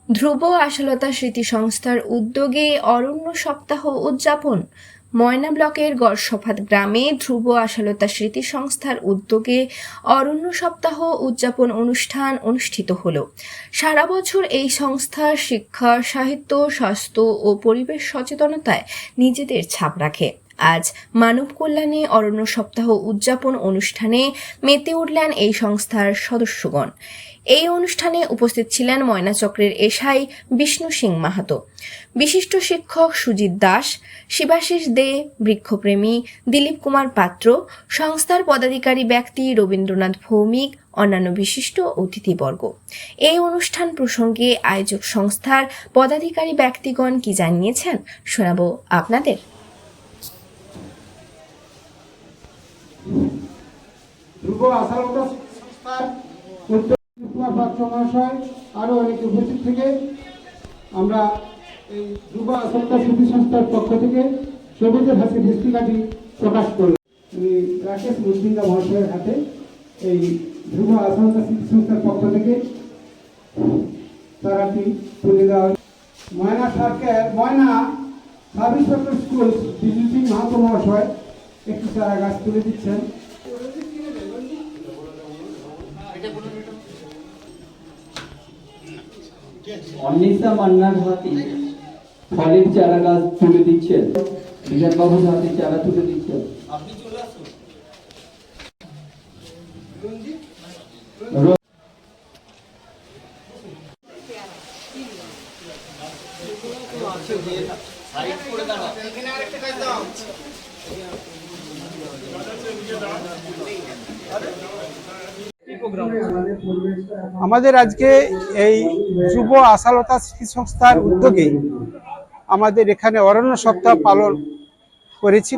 ধ্রুব আশালতা স্মৃতি সংস্থার উদ্যোগে অরণ্য সপ্তাহ উদযাপন। ময়না ব্লকের গড়সফাত গ্রামে ধ্রুব আশালতা স্মৃতি সংস্থার উদ্যোগে অরণ্য সপ্তাহ উদযাপন অনুষ্ঠান অনুষ্ঠিত হল। সারা বছর এই সংস্থা শিক্ষা, সাহিত্য, স্বাস্থ্য ও পরিবেশ সচেতনতায় নিজেদের ছাপ রাখে। আজ মানব কল্যাণে অরণ্য সপ্তাহ উদযাপন অনুষ্ঠানে মেতে উঠলেন এই সংস্থার সদস্যগণ। এই অনুষ্ঠানে উপস্থিত ছিলেন ময়না চক্রের এসআই বিষ্ণু সিং মাহাতো, বিশিষ্ট শিক্ষক সুজিত দাস, শিবাশিস দে, বৃক্ষপ্রেমী দিলীপ কুমার পাত্র, সংস্থার পদাধিকারী ব্যক্তি রবীন্দ্রনাথ ভৌমিক, অন্যান্য বিশিষ্ট অতিথিবর্গ। এই অনুষ্ঠান প্রসঙ্গে আয়োজক সংস্থার পদাধিকারী ব্যক্তিগণ কি জানিয়েছেন শোনাবো আপনাদের। ধ্রুব আশালতা সংস্থার পাত্র মহাশয় আরো অনেকে উপস্থিত থেকে আমরা এই ধ্রুব আশালতা স্মৃতি সংস্থার পক্ষ থেকে সবুজের হাতে পুস্তিকাটি প্রকাশ করলাম। রাকেশ মুসলিন্দা মহাশয়ের হাতে এই ধ্রুব আশালতা স্মৃতি সংস্থার পক্ষ থেকে তারাটি তুলে দেওয়া। ময়না সরকার Moyna sub inspector school Biju Singh Mahato মহাশয় একটি চারা গাছ তুলে দিচ্ছেন। অনিশা মান্নার হাতে ফলের চারা গাছ তুলে দিচ্ছেন, বিধানবাবুর হাতে চারা তুলে দিচ্ছেন। আপনি চলে আসুন। আমাদের আজকে এই যুব আশালতা স্মৃতি সংস্থার উদ্যোগে আমাদের এখানে অরণ্য সপ্তাহ পালন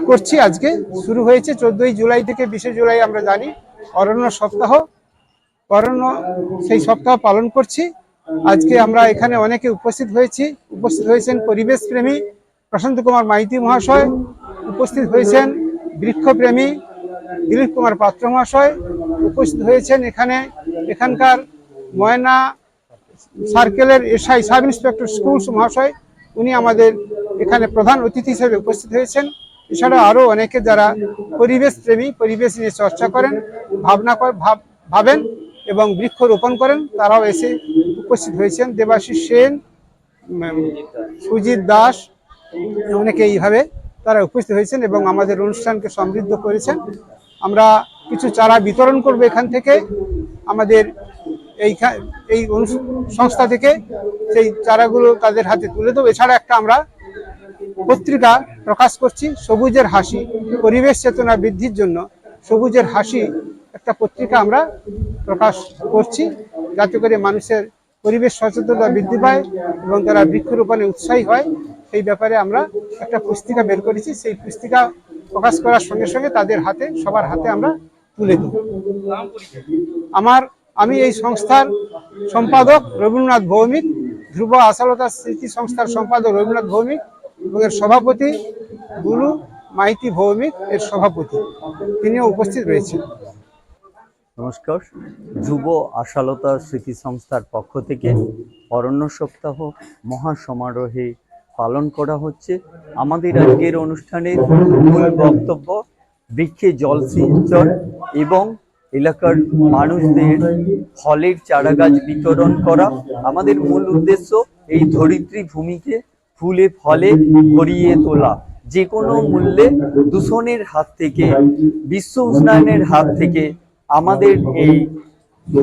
করছি। আজকে শুরু হয়েছে 14 জুলাই থেকে 20 জুলাই, আমরা জানি অরণ্য সপ্তাহ, সেই সপ্তাহ পালন করছি। আজকে আমরা এখানে অনেকে উপস্থিত হয়েছেন পরিবেশ প্রেমী প্রশান্ত কুমার মাইতি মহাশয়, উপস্থিত হয়েছেন বৃক্ষপ্রেমী দিলীপ কুমার পাত্র মহাশয়, উপস্থিত হয়েছেন এখানকার ময়না সার্কেলের এসআই সাব ইন্সপেক্টর স্কুল মহাশয়, উনি আমাদের এখানে প্রধান অতিথি হিসেবে উপস্থিত হয়েছেন। এছাড়া আরও অনেকে যারা পরিবেশ প্রেমী, পরিবেশ নিয়ে চর্চা করেন, ভাবেন এবং বৃক্ষরোপণ করেন, তারাও এসে উপস্থিত হয়েছেন। দেবাশিস সেন, সুজিত দাস, অনেকে এইভাবে তারা উপস্থিত হয়েছেন এবং আমাদের অনুষ্ঠানকে সমৃদ্ধ করেছেন। আমরা কিছু চারা বিতরণ করব এখান থেকে, আমাদের এই সংস্থা থেকে সেই চারাগুলো তাদের হাতে তুলে দেবো। এছাড়া একটা আমরা পত্রিকা প্রকাশ করছি, সবুজের হাসি, পরিবেশ চেতনা বৃদ্ধির জন্য সবুজের হাসি একটা পত্রিকা আমরা প্রকাশ করছি, যাতে করে মানুষের পরিবেশ সচেতনতা বৃদ্ধি পায় এবং তারা বৃক্ষরোপণে উৎসাহী হয়। সেই ব্যাপারে আমরা একটা পুস্তিকা বের করেছি। সেই পুস্তিকা প্রকাশ করার সঙ্গে সঙ্গে তাদের হাতে, সবার হাতে আমরা তুলে দেব। আমি এই সংস্থার সম্পাদক রবীন্দ্রনাথ ভৌমিক, ধ্রুব আশালতা স্মৃতি সংস্থার সম্পাদক রবীন্দ্রনাথ ভৌমিক এবং এর সভাপতি গুরু মাইতি ভৌমিক, এর সভাপতি, তিনিও উপস্থিত রয়েছেন। নমস্কার। যুব আশালতা স্মৃতি সংস্থার পক্ষ থেকে অরণ্য সপ্তাহ মহাসমারোহে পালন করা হচ্ছে। আমাদের আজকের অনুষ্ঠানের মূল বক্তব্য বৃক্ষে জল সিঞ্চন এবং এলাকার মানুষদের ফলের চারাগাছ বিতরণ করা। আমাদের মূল উদ্দেশ্য এই ধরিত্রী ভূমিকে ফুলে ফলে ভরিয়ে তোলা, যে কোনো মূল্যে দূষণের হাত থেকে, বিশ্ব উষ্ণায়নের হাত থেকে আমাদের এই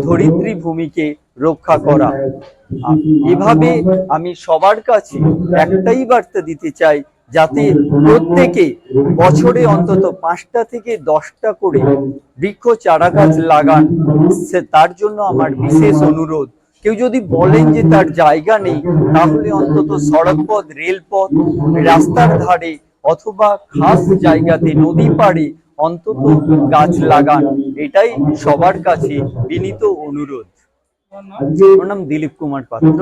ধরিত্রী ভূমিকে রক্ষা করা। এভাবে আমি সবার কাছে একটাই বার্তা দিতে চাই, যাতে প্রত্যেকে বছরে অন্তত 5টা থেকে 10টা করে বৃক্ষ চারাগাছ লাগান। তার জন্য আমার বিশেষ অনুরোধ। কেউ যদি বলেন যে তার জায়গা নেই, তাহলে অন্তত সড়কপথ, রেলপথ, রাস্তার ধারে অথবা খাস জায়গাতে, নদী পাড়ে অন্তত গাছ লাগান। এটাই সবার কাছে বিনীত অনুরোধ। আমার নাম দিলীপ কুমার পাত্র।